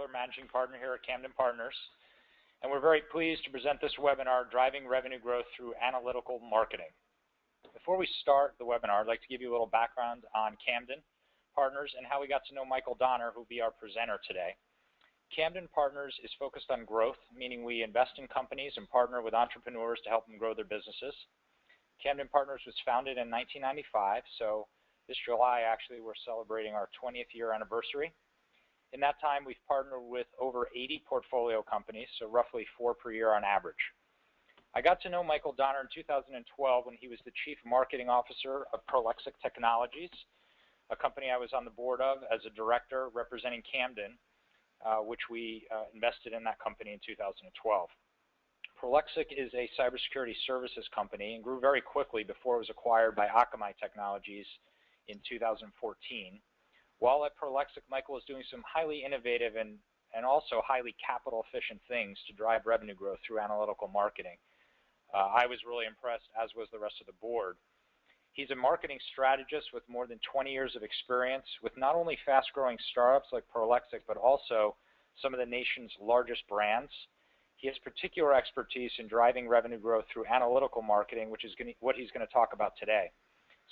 Managing Partner here at Camden Partners, and we're very pleased to present this webinar, Driving Revenue Growth Through Analytical Marketing. Before we start the webinar, I'd like to give you a little background on Camden Partners and how we got to know Michael Donner, who will be our presenter today. Camden Partners is focused on growth, meaning we invest in companies and partner with entrepreneurs to help them grow their businesses. Camden Partners was founded in 1995, so this July actually we're celebrating our 20th year anniversary. In that time, we've partnered with over 80 portfolio companies, so roughly 4 per year on average. I got to know Michael Donner in 2012 when he was the Chief Marketing Officer of Prolexic Technologies, a company I was on the board of as a director representing Camden, which we invested in that company in 2012. Prolexic is a cybersecurity services company and grew very quickly before it was acquired by Akamai Technologies in 2014. While at Prolexic, Michael was doing some highly innovative and also highly capital efficient things to drive revenue growth through analytical marketing. I was really impressed, as was the rest of the board. He's a marketing strategist with more than 20 years of experience with not only fast-growing startups like Prolexic, but also some of the nation's largest brands. He has particular expertise in driving revenue growth through analytical marketing, which is what he's going to talk about today.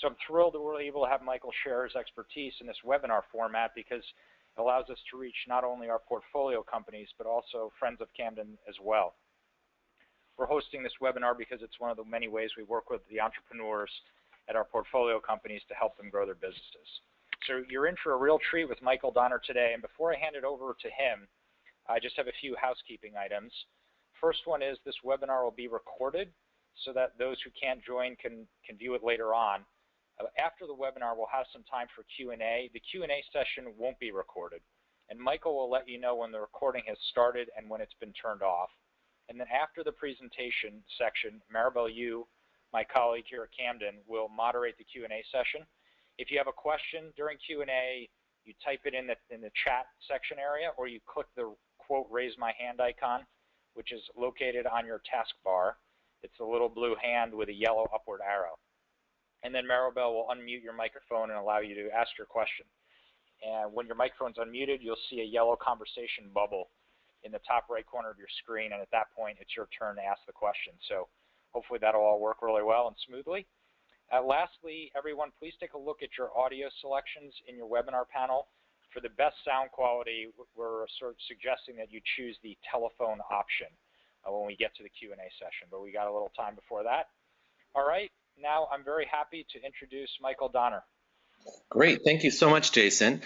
So I'm thrilled that we're able to have Michael share his expertise in this webinar format because it allows us to reach not only our portfolio companies, but also friends of Camden as well. We're hosting this webinar because it's one of the many ways we work with the entrepreneurs at our portfolio companies to help them grow their businesses. So you're in for a real treat with Michael Donner today, and before I hand it over to him, I just have a few housekeeping items. First one is this webinar will be recorded so that those who can't join can view it later on. After the webinar, we'll have some time for Q&A. The Q&A session won't be recorded, and Michael will let you know when the recording has started and when it's been turned off. And then after the presentation section, Maribel Yu, my colleague here at Camden, will moderate the Q&A session. If you have a question during Q&A, you type it in the chat section area, or you click the quote raise my hand icon, which is located on your taskbar. It's a little blue hand with a yellow upward arrow. And then Maribel will unmute your microphone and allow you to ask your question. And when your microphone's unmuted, you'll see a yellow conversation bubble in the top right corner of your screen, and at that point, it's your turn to ask the question. So hopefully that'll all work really well and smoothly. Lastly, everyone, please take a look at your audio selections in your webinar panel. For the best sound quality, we're sort of suggesting that you choose the telephone option when we get to the Q&A session, but we got a little time before that. All right. Now I'm very happy to introduce Michael Donner. Great, thank you so much, Jason.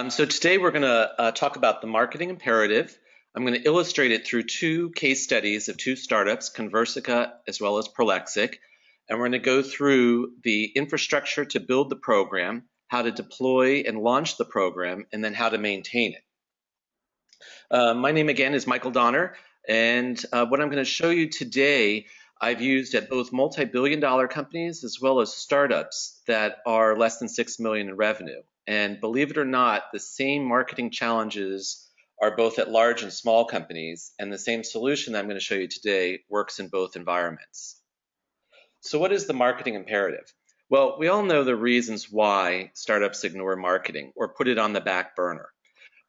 So today we're going to talk about the marketing imperative. I'm going to illustrate it through 2 case studies of 2 startups, Conversica as well as Prolexic, and we're going to go through the infrastructure to build the program, how to deploy and launch the program, and then how to maintain it. My name again is Michael Donner, and what I'm going to show you today I've used at both multi-billion-dollar companies as well as startups that are less than $6 million in revenue. And believe it or not, the same marketing challenges are both at large and small companies, and the same solution that I'm going to show you today works in both environments. So what is the marketing imperative? Well, we all know the reasons why startups ignore marketing or put it on the back burner.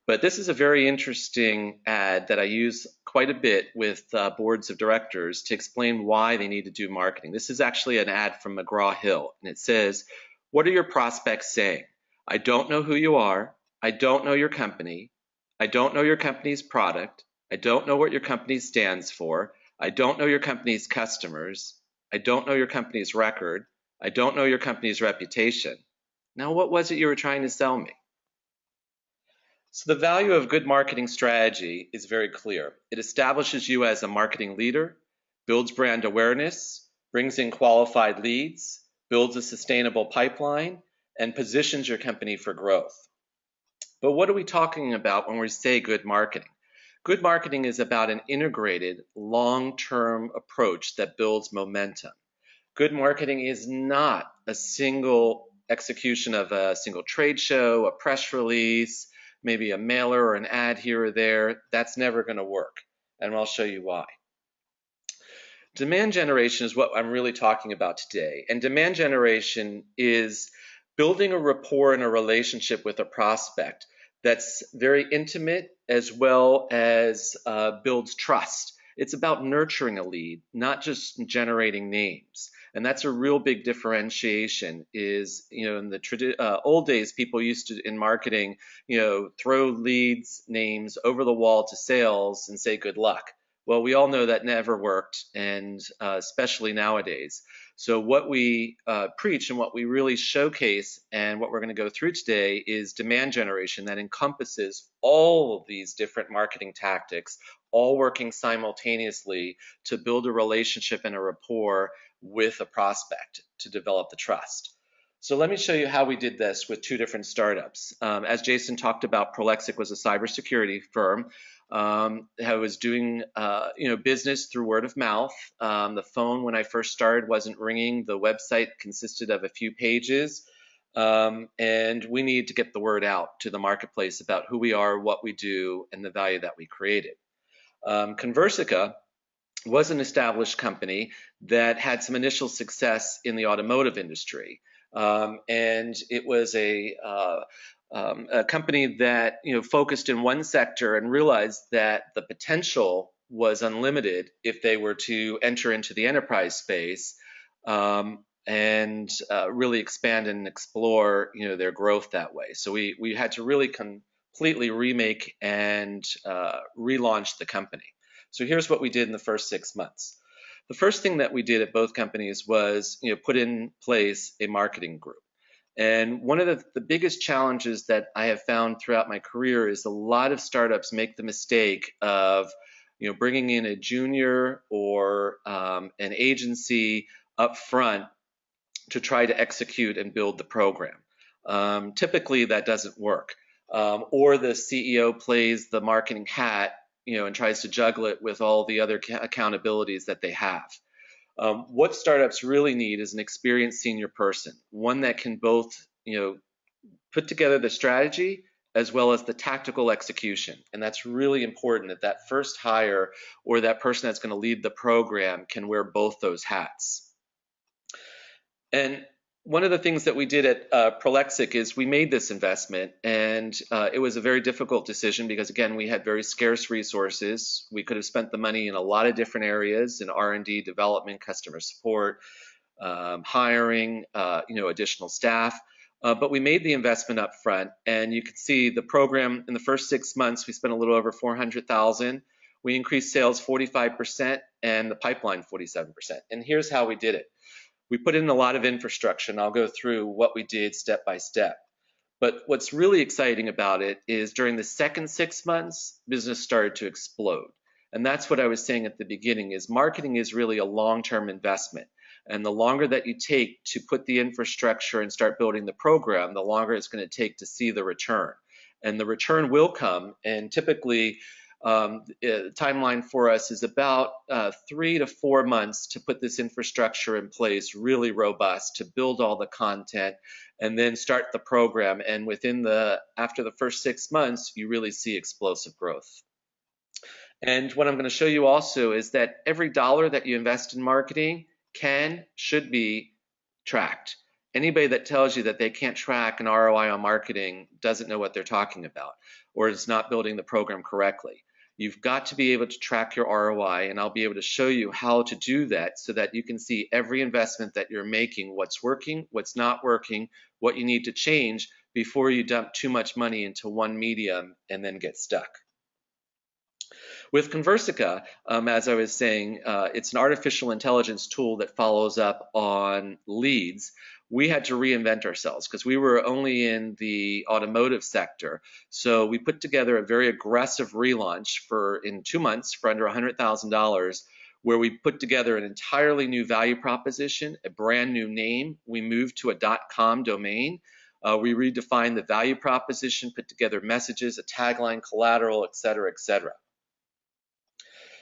But this is a very interesting ad that I use quite a bit with boards of directors to explain why they need to do marketing. This is actually an ad from McGraw-Hill, and it says, what are your prospects saying? I don't know who you are. I don't know your company. I don't know your company's product. I don't know what your company stands for. I don't know your company's customers. I don't know your company's record. I don't know your company's reputation. Now, what was it you were trying to sell me? So the value of good marketing strategy is very clear. It establishes you as a marketing leader, builds brand awareness, brings in qualified leads, builds a sustainable pipeline, and positions your company for growth. But what are we talking about when we say good marketing? Good marketing is about an integrated, long-term approach that builds momentum. Good marketing is not a single execution of a single trade show, a press release, maybe a mailer or an ad here or there. That's never going to work, and I'll show you why. Demand generation is what I'm really talking about today, and demand generation is building a rapport and a relationship with a prospect that's very intimate as well as builds trust. It's about nurturing a lead, not just generating names. And that's a real big differentiation is, in the old days, people used to, in marketing, throw leads, names over the wall to sales and say good luck. Well, we all know that never worked, and especially nowadays. So what we preach and what we really showcase and what we're going to go through today is demand generation that encompasses all of these different marketing tactics, all working simultaneously to build a relationship and a rapport with a prospect to develop the trust. So let me show you how we did this with two different startups. As Jason talked about, Prolexic was a cybersecurity firm. I was doing business through word of mouth. The phone when I first started wasn't ringing. The website consisted of a few pages, and we needed to get the word out to the marketplace about who we are, what we do, and the value that we created. Conversica was an established company that had some initial success in the automotive industry, and it was a company that focused in one sector and realized that the potential was unlimited if they were to enter into the enterprise space and really expand and explore their growth that way. So we had to really completely remake and relaunch the company. So here's what we did in the first 6 months. The first thing that we did at both companies was put in place a marketing group. And one of the biggest challenges that I have found throughout my career is a lot of startups make the mistake of bringing in a junior or an agency up front to try to execute and build the program. Typically that doesn't work. Or the CEO plays the marketing hat and tries to juggle it with all the other accountabilities that they have. What startups really need is an experienced senior person, one that can both, put together the strategy as well as the tactical execution. And that's really important that that first hire or that person that's going to lead the program can wear both those hats. And one of the things that we did at Prolexic is we made this investment, and it was a very difficult decision because, again, we had very scarce resources. We could have spent the money in a lot of different areas, in R&D, development, customer support, hiring, additional staff. But we made the investment up front, and you can see the program in the first 6 months, we spent a little over $400,000. We increased sales 45% and the pipeline 47%. And here's how we did it. We put in a lot of infrastructure, and I'll go through what we did step by step. But what's really exciting about it is during the second 6 months, business started to explode. And that's what I was saying at the beginning is marketing is really a long-term investment. And the longer that you take to put the infrastructure and start building the program, the longer it's going to take to see the return. And the return will come, and typically the timeline for us is about 3 to 4 months to put this infrastructure in place, really robust, to build all the content and then start the program. And after the first 6 months, you really see explosive growth. And what I'm going to show you also is that every dollar that you invest in marketing should be tracked. Anybody that tells you that they can't track an ROI on marketing doesn't know what they're talking about or is not building the program correctly. You've got to be able to track your ROI, and I'll be able to show you how to do that so that you can see every investment that you're making, what's working, what's not working, what you need to change before you dump too much money into one medium and then get stuck. With Conversica, as I was saying, it's an artificial intelligence tool that follows up on leads. We had to reinvent ourselves because we were only in the automotive sector. So we put together a very aggressive relaunch in 2 months for under $100,000, where we put together an entirely new value proposition, a brand new name. We moved to a .com domain. We redefined the value proposition, put together messages, a tagline, collateral, et cetera, et cetera.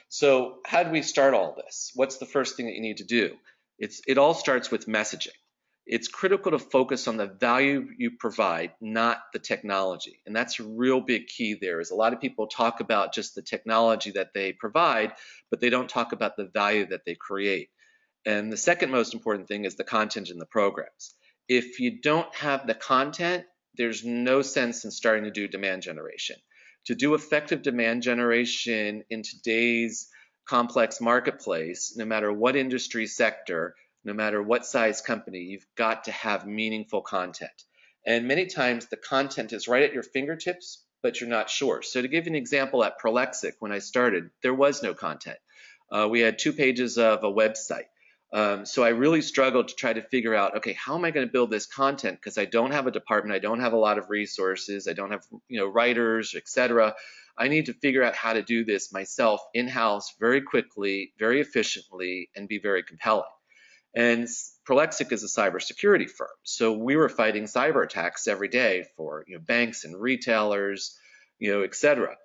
So how do we start all this? What's the first thing that you need to do? It all starts with messaging. It's critical to focus on the value you provide, not the technology. And that's a real big key there, is a lot of people talk about just the technology that they provide, but they don't talk about the value that they create. And the second most important thing is the content in the programs. If you don't have the content, there's no sense in starting to do demand generation. To do effective demand generation in today's complex marketplace, no matter what industry sector, no matter what size company, you've got to have meaningful content. And many times the content is right at your fingertips, but you're not sure. So to give you an example, at Prolexic, when I started, there was no content. We had 2 pages of a website. So I really struggled to try to figure out, okay, how am I going to build this content? Because I don't have a department, I don't have a lot of resources, I don't have writers, etc. I need to figure out how to do this myself in-house very quickly, very efficiently, and be very compelling. And Prolexic is a cybersecurity firm, so we were fighting cyber attacks every day for banks and retailers, etc.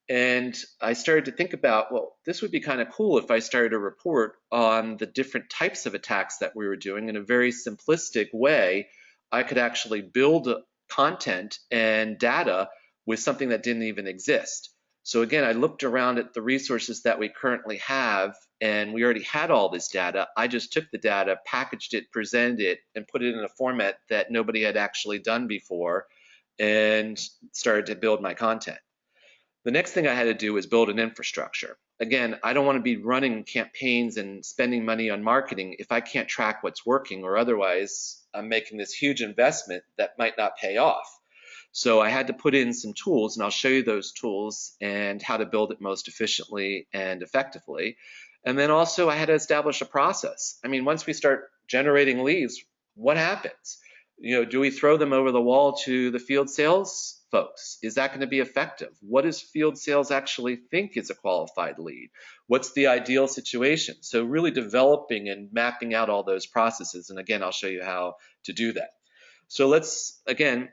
And I started to think about, well, this would be kind of cool if I started to report on the different types of attacks that we were doing in a very simplistic way. I could actually build content and data with something that didn't even exist. So again, I looked around at the resources that we currently have, and we already had all this data. I just took the data, packaged it, presented it, and put it in a format that nobody had actually done before, and started to build my content. The next thing I had to do was build an infrastructure. Again, I don't want to be running campaigns and spending money on marketing if I can't track what's working, or otherwise I'm making this huge investment that might not pay off. So I had to put in some tools, and I'll show you those tools and how to build it most efficiently and effectively. And then also I had to establish a process. I mean, once we start generating leads, what happens? Do we throw them over the wall to the field sales folks? Is that going to be effective? What does field sales actually think is a qualified lead? What's the ideal situation? So really developing and mapping out all those processes. And again, I'll show you how to do that. So let's, again,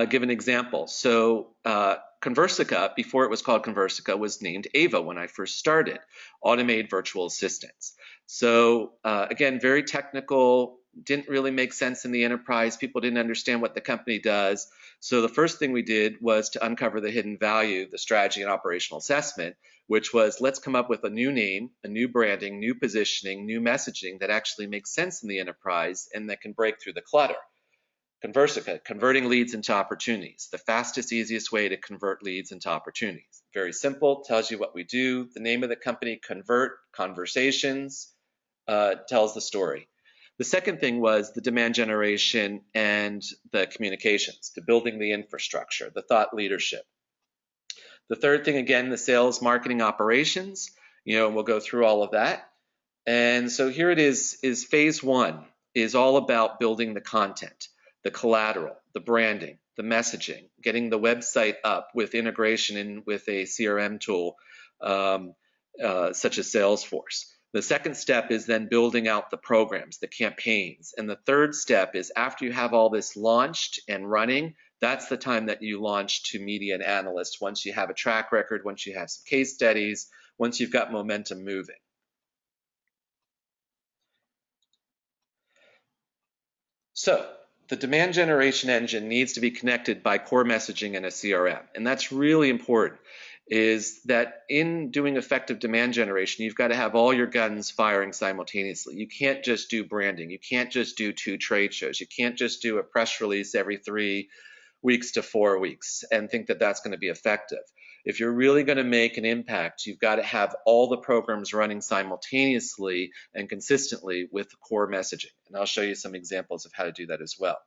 give an example. So Conversica, before it was called Conversica, was named Ava when I first started, Automated Virtual Assistants. So again, very technical, didn't really make sense in the enterprise. People didn't understand what the company does. So the first thing we did was to uncover the hidden value, the strategy and operational assessment, which was, let's come up with a new name, a new branding, new positioning, new messaging that actually makes sense in the enterprise and that can break through the clutter. Conversica, converting leads into opportunities, the fastest, easiest way to convert leads into opportunities. Very simple, tells you what we do. The name of the company, Convert, Conversations, tells the story. The second thing was the demand generation and the communications, the building the infrastructure, the thought leadership. The third thing, again, the sales, marketing, operations. We'll go through all of that. And so here it is phase 1 is all about building the content, the collateral, the branding, the messaging, getting the website up with integration in with a CRM tool such as Salesforce. The second step is then building out the programs, the campaigns. And the third step is, after you have all this launched and running, that's the time that you launch to media and analysts, once you have a track record, once you have some case studies, once you've got momentum moving. So the demand generation engine needs to be connected by core messaging and a CRM. And that's really important, is that in doing effective demand generation, you've got to have all your guns firing simultaneously. You can't just do branding. You can't just do 2 trade shows. You can't just do a press release every 3 weeks to 4 weeks and think that that's going to be effective. If you're really going to make an impact, you've got to have all the programs running simultaneously and consistently with core messaging. And I'll show you some examples of how to do that as well.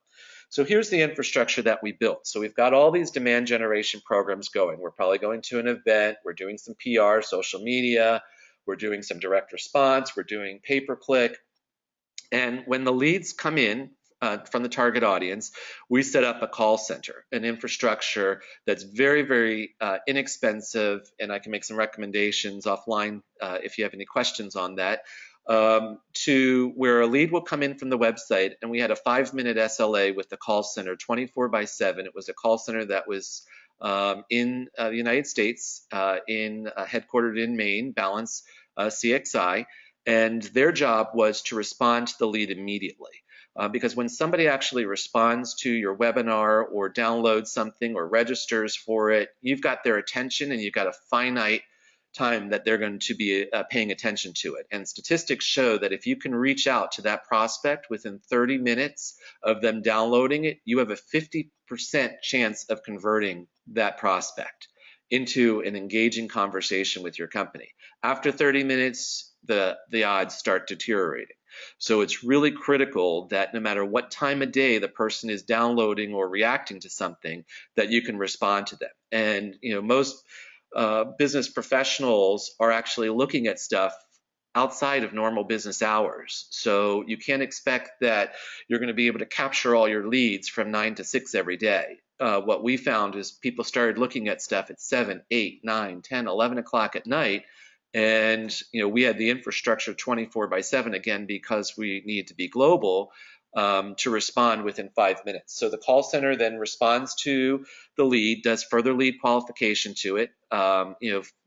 So here's the infrastructure that we built. So we've got all these demand generation programs going. We're probably going to an event. We're doing some PR, social media. We're doing some direct response. We're doing pay-per-click. And when the leads come in from the target audience, we set up a call center, an infrastructure that's very, very inexpensive, and I can make some recommendations offline if you have any questions on that, to where a lead will come in from the website, and we had a 5-minute SLA with the call center 24/7. It was a call center that was in the United States, headquartered in Maine, Balance CXI, and their job was to respond to the lead immediately. Because when somebody actually responds to your webinar or downloads something or registers for it, you've got their attention and you've got a finite time that they're going to be paying attention to it. And statistics show that if you can reach out to that prospect within 30 minutes of them downloading it, you have a 50% chance of converting that prospect into an engaging conversation with your company. After 30 minutes, the odds start deteriorating. So it's really critical that no matter what time of day the person is downloading or reacting to something, that you can respond to them. And most business professionals are actually looking at stuff outside of normal business hours. So you can't expect that you're going to be able to capture all your leads from 9 to 6 every day. What we found is people started looking at stuff at 7, 8, 9, 10, 11 o'clock at night. And we had the infrastructure 24/7, again, because we need to be global, to respond within 5 minutes. So the call center then responds to the lead, does further lead qualification to it,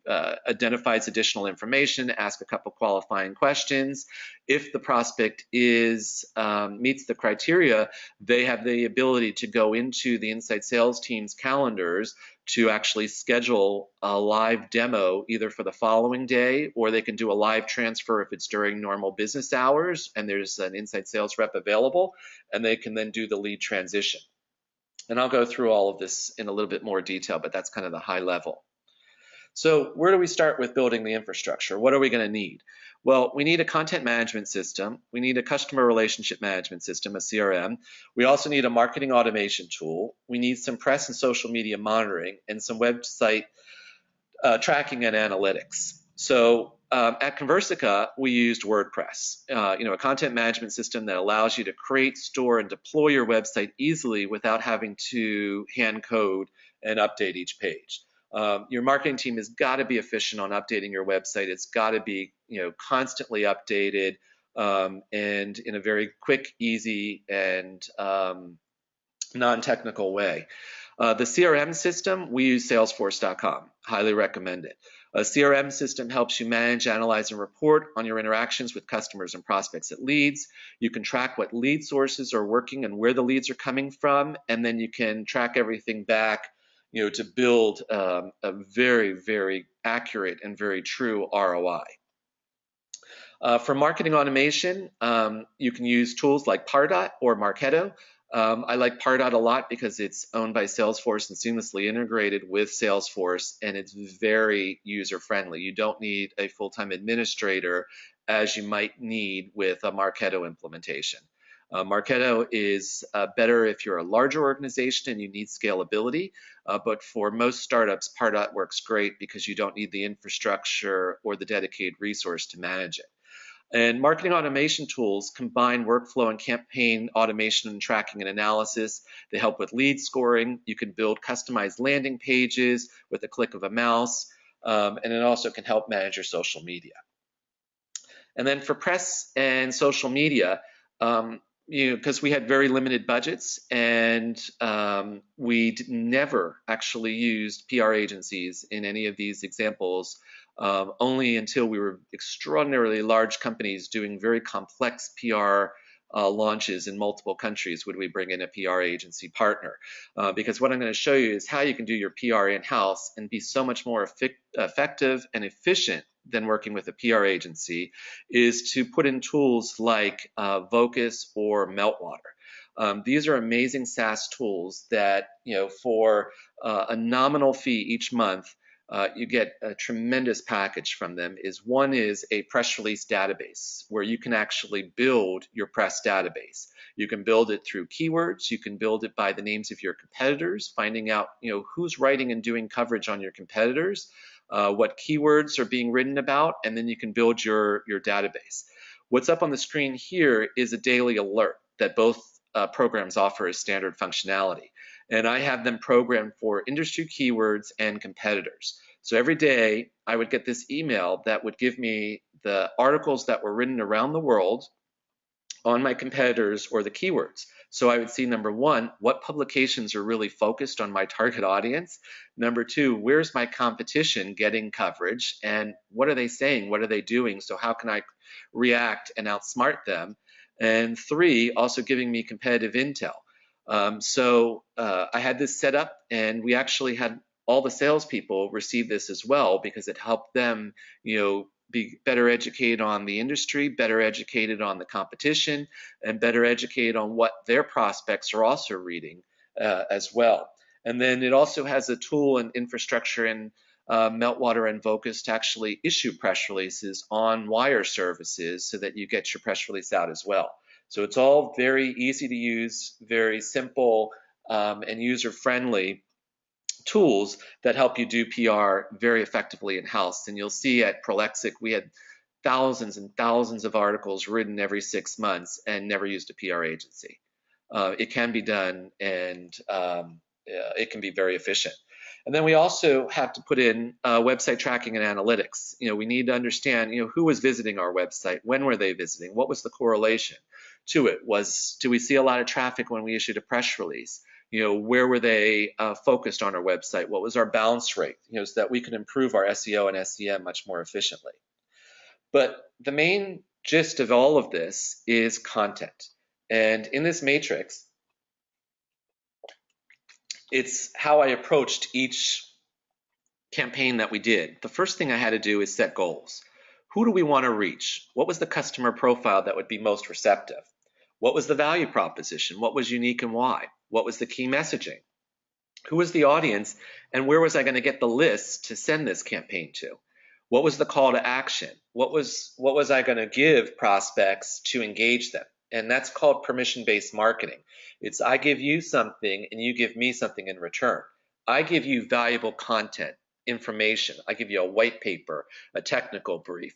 identifies additional information, asks a couple qualifying questions. If the prospect meets the criteria, they have the ability to go into the inside sales team's calendars to actually schedule a live demo either for the following day, or they can do a live transfer if it's during normal business hours and there's an inside sales rep available, and they can then do the lead transition. And I'll go through all of this in a little bit more detail, but that's kind of the high level. So where do we start with building the infrastructure? What are we going to need? Well, we need a content management system. We need a customer relationship management system, a CRM. We also need a marketing automation tool. We need some press and social media monitoring and some website tracking and analytics. So at Conversica, we used WordPress, a content management system that allows you to create, store, and deploy your website easily without having to hand code and update each page. Your marketing team has got to be efficient on updating your website. It's got to be, constantly updated and in a very quick, easy, and non-technical way. The CRM system, we use Salesforce.com. Highly recommend it. A CRM system helps you manage, analyze, and report on your interactions with customers and prospects at leads. You can track what lead sources are working and where the leads are coming from, and then you can track everything back to build a very, very accurate and very true ROI. For marketing automation, you can use tools like Pardot or Marketo. I like Pardot a lot because it's owned by Salesforce and seamlessly integrated with Salesforce, and it's very user-friendly. You don't need a full-time administrator as you might need with a Marketo implementation. Marketo is better if you're a larger organization and you need scalability, but for most startups, Pardot works great because you don't need the infrastructure or the dedicated resource to manage it. And marketing automation tools combine workflow and campaign automation and tracking and analysis. They help with lead scoring. You can build customized landing pages with a click of a mouse, and it also can help manage your social media. And then for press and social media, because we had very limited budgets and we never actually used PR agencies in any of these examples, only until we were extraordinarily large companies doing very complex PR launches in multiple countries would we bring in a PR agency partner. Because what I'm going to show you is how you can do your PR in-house and be so much more effective and efficient than working with a PR agency, is to put in tools like Vocus or Meltwater. These are amazing SaaS tools that, for a nominal fee each month, you get a tremendous package from them. One is a press release database where you can actually build your press database. You can build it through keywords. You can build it by the names of your competitors, finding out who's writing and doing coverage on your competitors, what keywords are being written about, and then you can build your database. What's up on the screen here is a daily alert that both programs offer as standard functionality. And I have them programmed for industry keywords and competitors. So every day I would get this email that would give me the articles that were written around the world on my competitors or the keywords. So I would see, number one, what publications are really focused on my target audience. Number two, where's my competition getting coverage and what are they saying? What are they doing? So how can I react and outsmart them? And three, also giving me competitive intel. So I had this set up and we actually had all the salespeople received this as well because it helped them, be better educated on the industry, better educated on the competition, and better educated on what their prospects are also reading as well. And then it also has a tool and infrastructure in Meltwater and Vocus to actually issue press releases on wire services so that you get your press release out as well. So it's all very easy to use, very simple and user-friendly tools that help you do PR very effectively in-house. And you'll see at Prolexic, we had thousands and thousands of articles written every 6 months and never used a PR agency. It can be done, and it can be very efficient. And then we also have to put in website tracking and analytics. We need to understand, who was visiting our website, when were they visiting, what was the correlation to it? Do we see a lot of traffic when we issued a press release? Where were they focused on our website? What was our bounce rate? So that we can improve our SEO and SEM much more efficiently. But the main gist of all of this is content. And in this matrix, it's how I approached each campaign that we did. The first thing I had to do is set goals. Who do we want to reach? What was the customer profile that would be most receptive? What was the value proposition? What was unique and why? What was the key messaging? Who was the audience, and where was I going to get the list to send this campaign to? What was the call to action? What was I going to give prospects to engage them? And that's called permission-based marketing. It's I give you something and you give me something in return. I give you valuable content, information. I give you a white paper, a technical brief,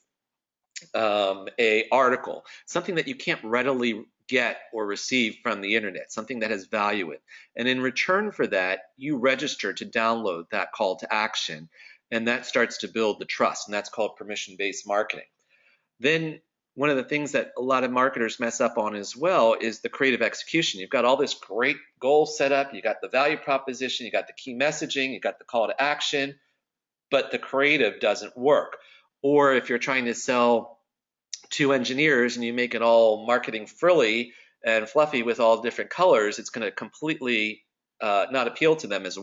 a article, something that you can't readily get or receive from the internet, something that has value in. And in return for that, you register to download that call to action, and that starts to build the trust, and that's called permission-based marketing. Then one of the things that a lot of marketers mess up on as well is the creative execution. You've got all this great goal set up, you got the value proposition, you got the key messaging, you got the call to action, but the creative doesn't work. Or if you're trying to sell to engineers and you make it all marketing frilly and fluffy with all different colors, it's going to completely not appeal to them as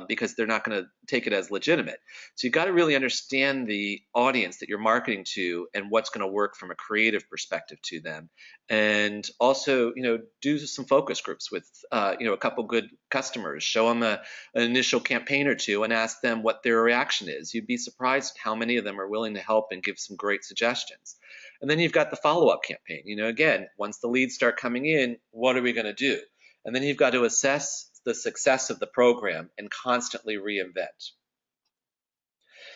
because they're not going to take it as legitimate. So you've got to really understand the audience that you're marketing to and what's going to work from a creative perspective to them. And also, do some focus groups with, a couple good customers, show them an initial campaign or two and ask them what their reaction is. You'd be surprised how many of them are willing to help and give some great suggestions. And then you've got the follow-up campaign. Again, once the leads start coming in, what are we going to do? And then you've got to assess the success of the program and constantly reinvent.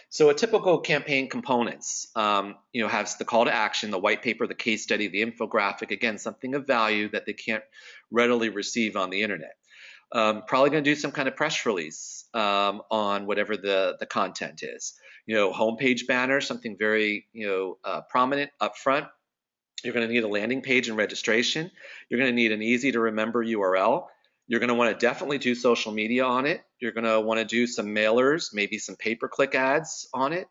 So a typical campaign components, has the call to action, the white paper, the case study, the infographic, again, something of value that they can't readily receive on the internet. Probably going to do some kind of press release on whatever the content is. Homepage banner, something very prominent up front. You're going to need a landing page and registration. You're going to need an easy to remember URL. You're going to want to definitely do social media on it. You're going to want to do some mailers, maybe some pay-per-click ads on it.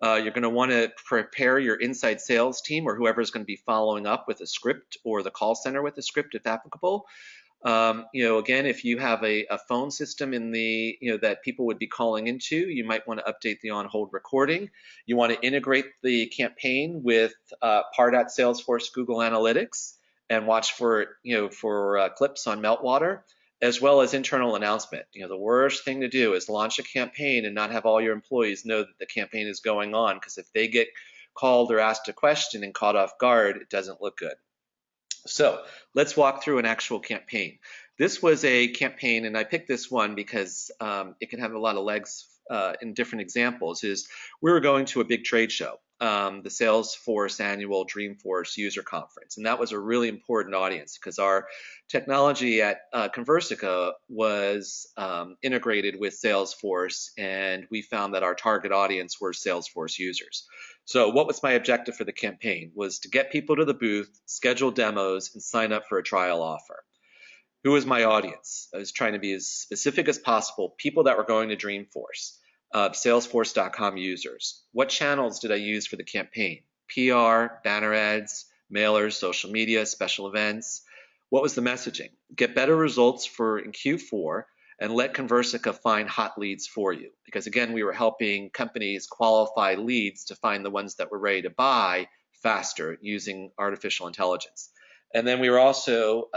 You're going to want to prepare your inside sales team or whoever's going to be following up with a script, or the call center with a script if applicable. Again, if you have a phone system in the, that people would be calling into, you might want to update the on-hold recording. You want to integrate the campaign with Pardot, Salesforce, Google Analytics, and watch for clips on Meltwater, as well as internal announcement. The worst thing to do is launch a campaign and not have all your employees know that the campaign is going on, because if they get called or asked a question and caught off guard, it doesn't look good. So let's walk through an actual campaign. This was a campaign, and I picked this one because it can have a lot of legs in different examples. We were going to a big trade show, the Salesforce annual Dreamforce user conference, and that was a really important audience because our technology at Conversica was integrated with Salesforce, and we found that our target audience were Salesforce users. So what was my objective for the campaign? Was to get people to the booth, schedule demos, and sign up for a trial offer. Who was my audience? I was trying to be as specific as possible, people that were going to Dreamforce, Salesforce.com users. What channels did I use for the campaign? PR, banner ads, mailers, social media, special events. What was the messaging? Get better results in Q4 and let Conversica find hot leads for you. Because again, we were helping companies qualify leads to find the ones that were ready to buy faster using artificial intelligence. And then we were also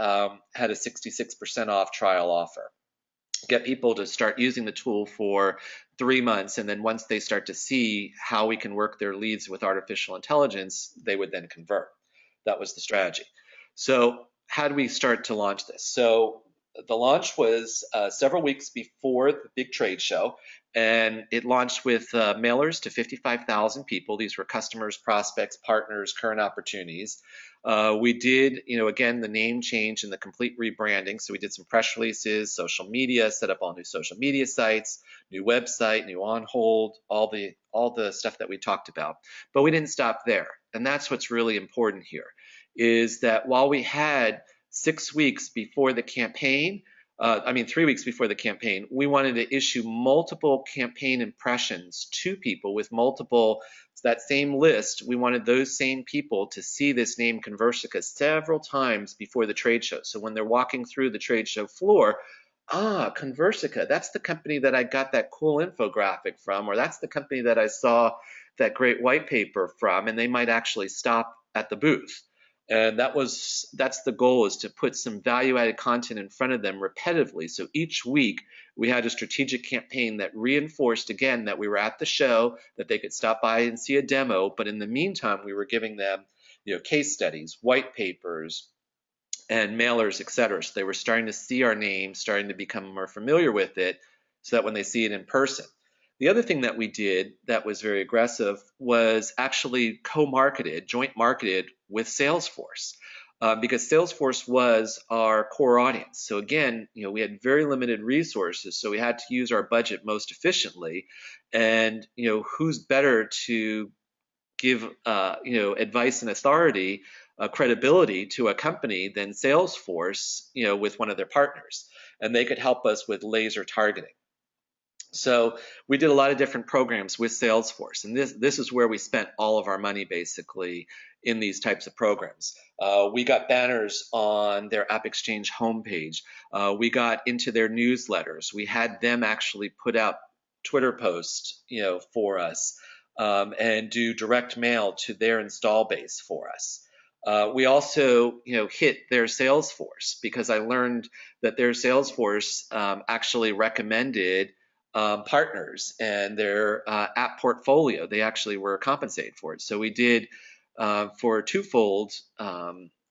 had a 66% off trial offer. Get people to start using the tool for 3 months, and then once they start to see how we can work their leads with artificial intelligence, they would then convert. That was the strategy. So how do we start to launch this? So the launch was several weeks before the big trade show, and it launched with mailers to 55,000 people. These were customers, prospects, partners, current opportunities. We did, again, the name change and the complete rebranding. So we did some press releases, social media, set up all new social media sites, new website, new on hold, all the stuff that we talked about. But we didn't stop there. And that's what's really important here, is that while we had 6 weeks before the campaign, 3 weeks before the campaign, we wanted to issue multiple campaign impressions to people with multiple, that same list. We wanted those same people to see this name Conversica several times before the trade show. So when they're walking through the trade show floor, Conversica, that's the company that I got that cool infographic from, or that's the company that I saw that great white paper from, and they might actually stop at the booth. And that's the goal, is to put some value-added content in front of them repetitively. So each week we had a strategic campaign that reinforced again that we were at the show, that they could stop by and see a demo. But in the meantime, we were giving them, case studies, white papers, and mailers, etc. So they were starting to see our name, starting to become more familiar with it, so that when they see it in person. The other thing that we did that was very aggressive was actually co-marketed, joint marketed with Salesforce, because Salesforce was our core audience. So again, we had very limited resources, so we had to use our budget most efficiently. And who's better to give advice and authority, credibility to a company than Salesforce, with one of their partners, and they could help us with laser targeting. So we did a lot of different programs with Salesforce, and this is where we spent all of our money basically in these types of programs. We got banners on their AppExchange homepage. We got into their newsletters. We had them actually put out Twitter posts, for us, and do direct mail to their install base for us. We also, hit their Salesforce, because I learned that their Salesforce actually recommended partners and their app portfolio. They actually were compensated for it. So we did, for a twofold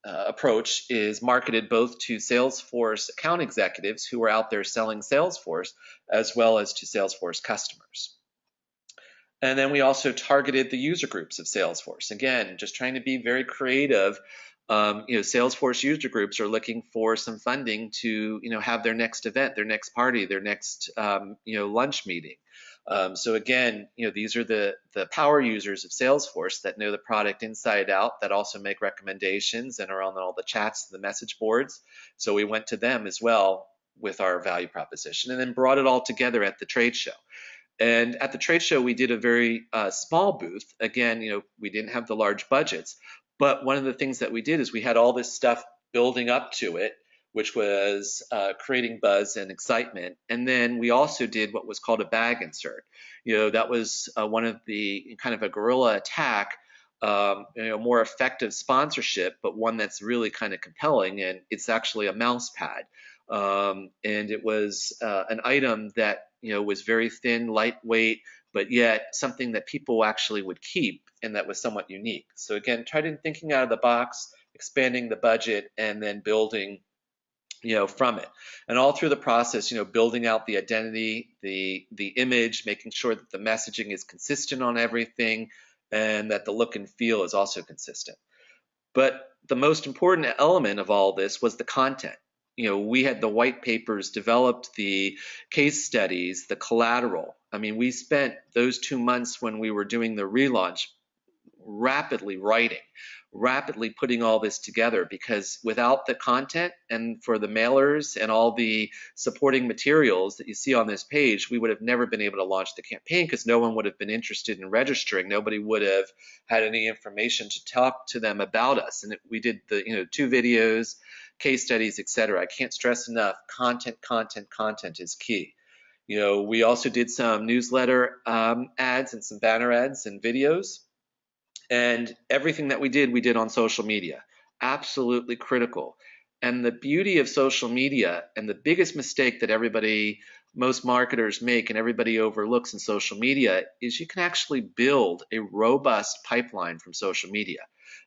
approach, is marketed both to Salesforce account executives who were out there selling Salesforce, as well as to Salesforce customers. And then we also targeted the user groups of Salesforce. Again, just trying to be very creative. Salesforce user groups are looking for some funding to, have their next event, their next party, their next, lunch meeting. So again, these are the power users of Salesforce that know the product inside out, that also make recommendations and are on all the chats, the message boards. So we went to them as well with our value proposition, and then brought it all together at the trade show. And at the trade show, we did a very small booth. Again, we didn't have the large budgets, but one of the things that we did is we had all this stuff building up to it, which was creating buzz and excitement. And then we also did what was called a bag insert. That was one of the kind of a guerrilla attack, more effective sponsorship, but one that's really kind of compelling. And it's actually a mouse pad. And it was an item that was very thin, lightweight, but yet something that people actually would keep, and that was somewhat unique. So again, tried in thinking out of the box, expanding the budget, and then building, from it. And all through the process, building out the identity, the image, making sure that the messaging is consistent on everything, and that the look and feel is also consistent. But the most important element of all this was the content. We had the white papers, developed the case studies, the collateral. We spent those 2 months when we were doing the relaunch rapidly writing, rapidly putting all this together, because without the content and for the mailers and all the supporting materials that you see on this page, we would have never been able to launch the campaign, because no one would have been interested in registering. Nobody would have had any information to talk to them about us. And we did the 2 videos, case studies, etc. I can't stress enough, content is key. We also did some newsletter ads and some banner ads and videos. And everything that we did on social media. Absolutely critical. And the beauty of social media, and the biggest mistake that most marketers make and everybody overlooks in social media, is you can actually build a robust pipeline from social media.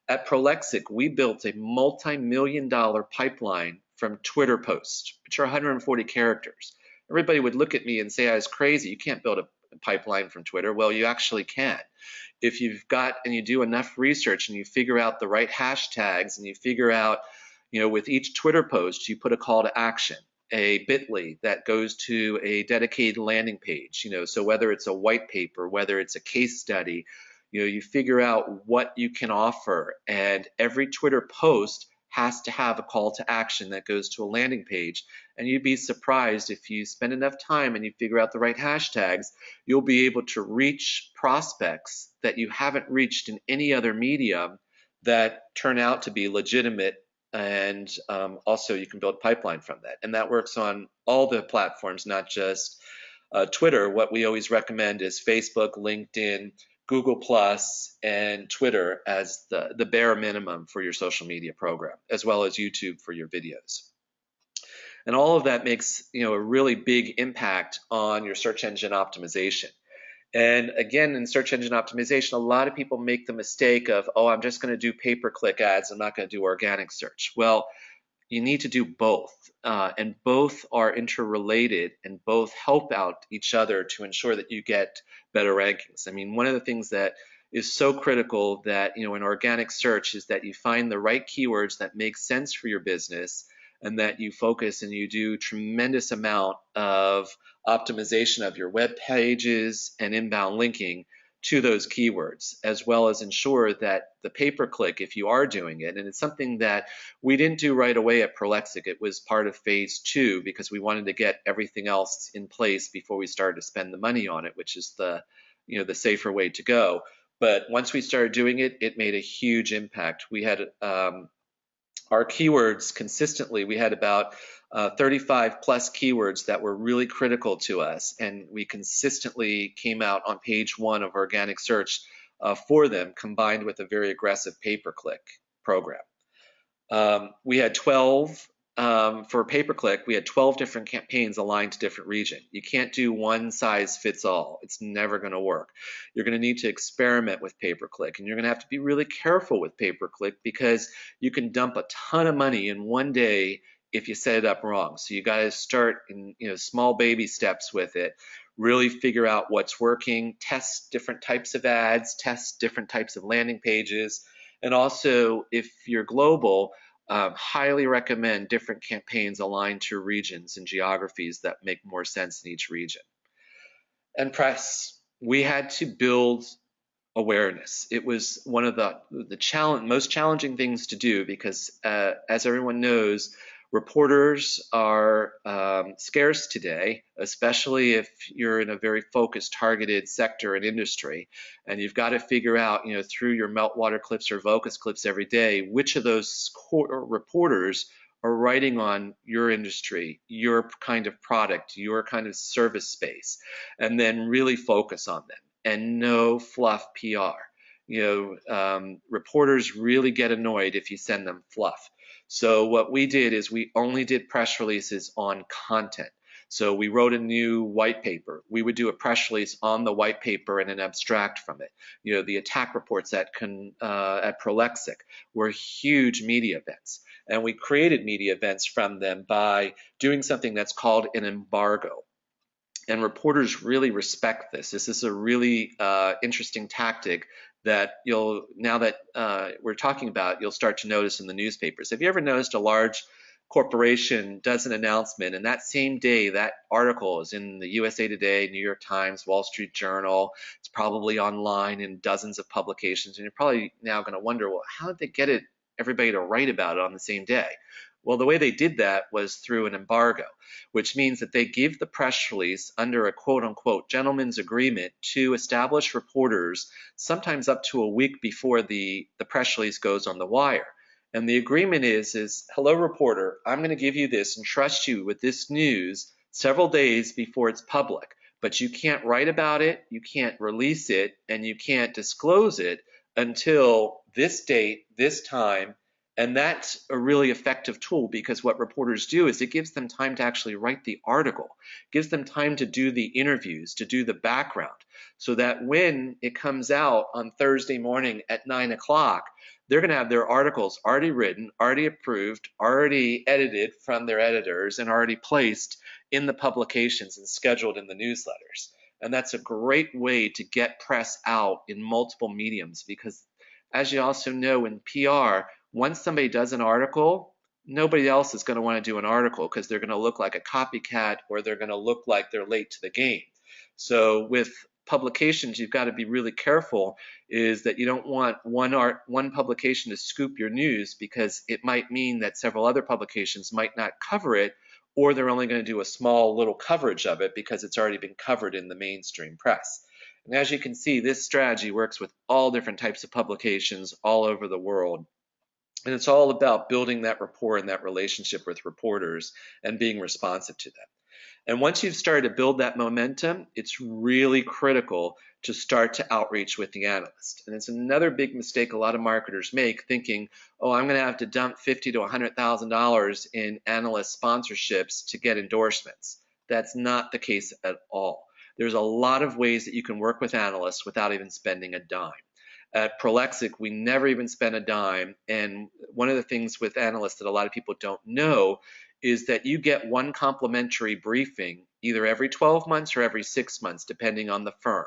At Prolexic, we built a multi-million-dollar pipeline from Twitter posts, which are 140 characters. Everybody would look at me and say I was crazy. You can't build a pipeline from Twitter. Well, you actually can. If you've got and you do enough research and you figure out the right hashtags and you figure out, with each Twitter post, you put a call to action, a bit.ly that goes to a dedicated landing page, so whether it's a white paper, whether it's a case study, you figure out what you can offer, and every Twitter post has to have a call to action that goes to a landing page. And you'd be surprised, if you spend enough time and you figure out the right hashtags, you'll be able to reach prospects that you haven't reached in any other medium that turn out to be legitimate. And also you can build pipeline from that. And that works on all the platforms, not just Twitter. What we always recommend is Facebook, LinkedIn, Google Plus, and Twitter as the bare minimum for your social media program, as well as YouTube for your videos. And all of that makes a really big impact on your search engine optimization. And again, in search engine optimization, a lot of people make the mistake of, I'm just going to do pay-per-click ads, I'm not going to do organic search. Well, you need to do both, and both are interrelated, and both help out each other to ensure that you get better rankings. I mean, one of the things that is so critical that in organic search is that you find the right keywords that make sense for your business, and that you focus and you do tremendous amount of optimization of your web pages and inbound linking to those keywords, as well as ensure that the pay-per-click, if you are doing it, and it's something that we didn't do right away at Prolexic, it was part of phase 2 because we wanted to get everything else in place before we started to spend the money on it, which is the safer way to go. But once we started doing it, it made a huge impact. We had our keywords consistently, we had about 35 plus keywords that were really critical to us, and we consistently came out on page 1 of organic search for them, combined with a very aggressive pay-per-click program. We had 12 for pay-per-click. We had 12 different campaigns aligned to different region. You can't do one size fits all. It's never going to work. You're going to need to experiment with pay-per-click, and you're going to have to be really careful with pay-per-click because you can dump a ton of money in one day if you set it up wrong. So you got to start in small baby steps with it. Really figure out what's working. Test different types of ads. Test different types of landing pages. And also, if you're global, highly recommend different campaigns aligned to regions and geographies that make more sense in each region. And press. We had to build awareness. It was one of the most challenging things to do because, as everyone knows, reporters are scarce today, especially if you're in a very focused, targeted sector and industry, and you've got to figure out, through your meltwater clips or Vocus clips every day, which of those reporters are writing on your industry, your kind of product, your kind of service space, and then really focus on them, and no fluff PR. Reporters really get annoyed if you send them fluff. So what we did is we only did press releases on content. So we wrote a new white paper. We would do a press release on the white paper and an abstract from it. The attack reports at Prolexic were huge media events. And we created media events from them by doing something that's called an embargo. And reporters really respect this. This is a really interesting tactic that now that we're talking about, you'll start to notice in the newspapers. Have you ever noticed a large corporation does an announcement, and that same day that article is in the USA Today, New York Times, Wall Street Journal, it's probably online in dozens of publications, and you're probably now going to wonder, well, how did they get everybody to write about it on the same day? Well, the way they did that was through an embargo, which means that they give the press release under a quote-unquote gentleman's agreement to established reporters, sometimes up to a week before the press release goes on the wire. And the agreement is hello reporter, I'm going to give you this and trust you with this news several days before it's public, but you can't write about it, you can't release it, and you can't disclose it until this date, this time. And that's a really effective tool, because what reporters do is it gives them time to actually write the article, gives them time to do the interviews, to do the background, so that when it comes out on Thursday morning at 9 o'clock, they're going to have their articles already written, already approved, already edited from their editors, and already placed in the publications and scheduled in the newsletters. And that's a great way to get press out in multiple mediums, because as you also know in PR, once somebody does an article, nobody else is going to want to do an article, because they're going to look like a copycat, or they're going to look like they're late to the game. So with publications, you've got to be really careful, is that you don't want one publication to scoop your news, because it might mean that several other publications might not cover it, or they're only going to do a small little coverage of it because it's already been covered in the mainstream press. And as you can see, this strategy works with all different types of publications all over the world. And it's all about building that rapport and that relationship with reporters and being responsive to them. And once you've started to build that momentum, it's really critical to start to outreach with the analyst. And it's another big mistake a lot of marketers make, thinking, oh, I'm going to have to dump $50,000 to $100,000 in analyst sponsorships to get endorsements. That's not the case at all. There's a lot of ways that you can work with analysts without even spending a dime. At Prolexic, we never even spent a dime. And one of the things with analysts that a lot of people don't know is that you get one complimentary briefing either every 12 months or every 6 months, depending on the firm.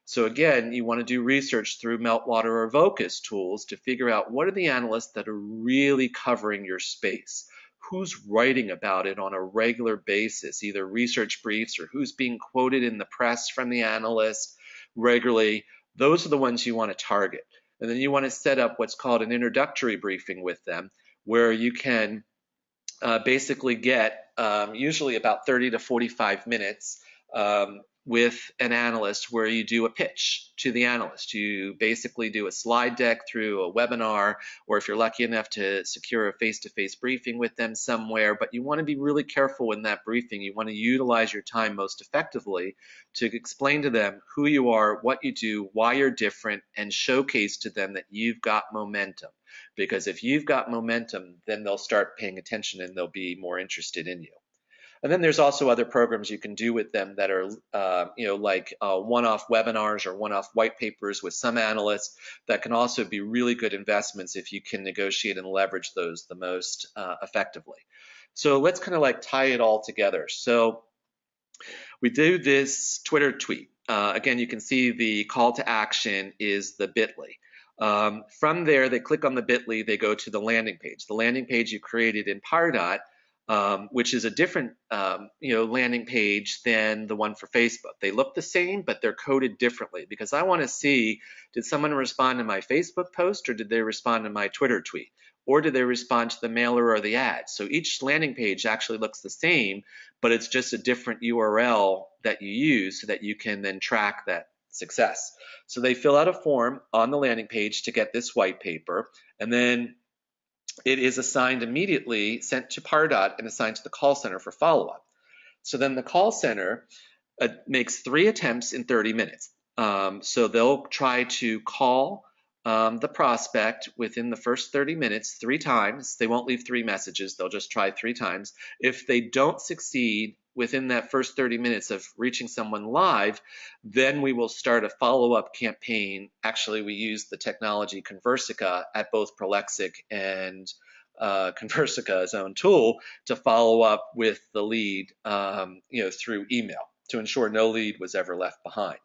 So again, you want to do research through Meltwater or Vocus tools to figure out what are the analysts that are really covering your space. Who's writing about it on a regular basis, either research briefs or who's being quoted in the press from the analyst regularly. Those are the ones you want to target. And then you want to set up what's called an introductory briefing with them, where you can basically get usually about 30 to 45 minutes with an analyst, where you do a pitch to the analyst. You basically do a slide deck through a webinar, or if you're lucky enough to secure a face-to-face briefing with them somewhere. But you want to be really careful in that briefing. You want to utilize your time most effectively to explain to them who you are, what you do, why you're different, and showcase to them that you've got momentum. Because if you've got momentum, then they'll start paying attention and they'll be more interested in you. And then there's also other programs you can do with them that are, like one-off webinars or one-off white papers with some analysts that can also be really good investments if you can negotiate and leverage those the most effectively. So let's kind of like tie it all together. So we do this Twitter tweet. Again, you can see the call to action is the bit.ly. From there, they click on the bit.ly, they go to the landing page. The landing page you created in Pardot, which is a different landing page than the one for Facebook. They look the same, but they're coded differently, because I want to see, did someone respond to my Facebook post, or did they respond to my Twitter tweet, or did they respond to the mailer or the ad? So each landing page actually looks the same, but it's just a different URL that you use so that you can then track that success. So they fill out a form on the landing page to get this white paper, and then it is assigned immediately, sent to Pardot, and assigned to the call center for follow-up. So then the call center makes 3 attempts in 30 minutes. So they'll try to call the prospect within the first 30 minutes 3 times. They won't leave 3 messages. They'll just try 3 times. If they don't succeed within that first 30 minutes of reaching someone live, then we will start a follow-up campaign. Actually, we use the technology Conversica at both Prolexic and Conversica's own tool to follow up with the lead through email to ensure no lead was ever left behind.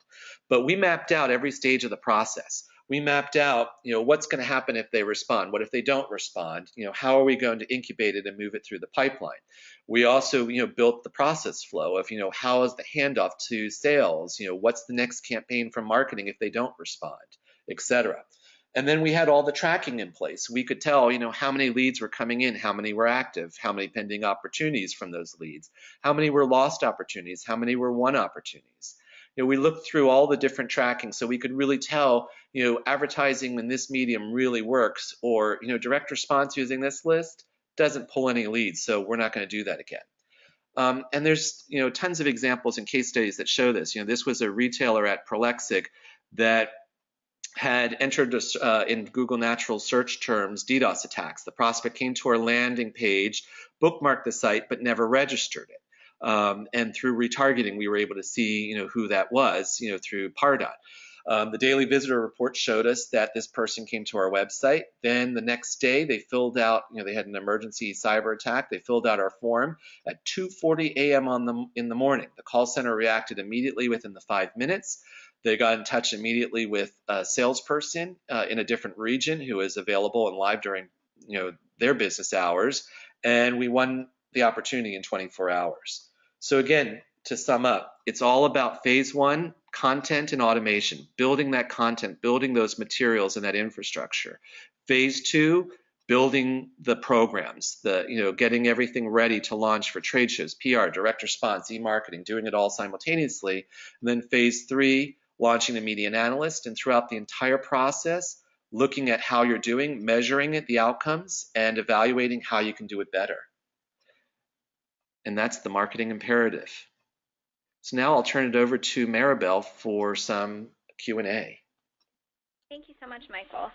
But we mapped out every stage of the process. We mapped out, what's going to happen if they respond. What if they don't respond? How are we going to incubate it and move it through the pipeline? We also, built the process flow of, how is the handoff to sales? What's the next campaign from marketing if they don't respond, etc. And then we had all the tracking in place. We could tell, how many leads were coming in, how many were active, how many pending opportunities from those leads, how many were lost opportunities, how many were won opportunities. we looked through all the different tracking so we could really tell, advertising in this medium really works, or, direct response using this list doesn't pull any leads, so we're not going to do that again. And there's, tons of examples and case studies that show this. This was a retailer at Prolexic that had entered in Google natural search terms DDoS attacks. The prospect came to our landing page, bookmarked the site, but never registered it. And through retargeting, we were able to see, who that was, through Pardot. The daily visitor report showed us that this person came to our website. Then the next day, they filled out, they had an emergency cyber attack. They filled out our form at 2:40 a.m. in the morning. The call center reacted immediately within the 5 minutes. They got in touch immediately with a salesperson in a different region who is available and live during, their business hours, and we won the opportunity in 24 hours. So again, to sum up, it's all about phase one, content and automation, building that content, building those materials and that infrastructure. Phase two, building the programs, getting everything ready to launch for trade shows, PR, direct response, e-marketing, doing it all simultaneously. And then phase three, launching the media analyst, and throughout the entire process, looking at how you're doing, measuring it, the outcomes, and evaluating how you can do it better. And that's the marketing imperative. So now I'll turn it over to Maribel for some Q&A. Thank you so much, Michael.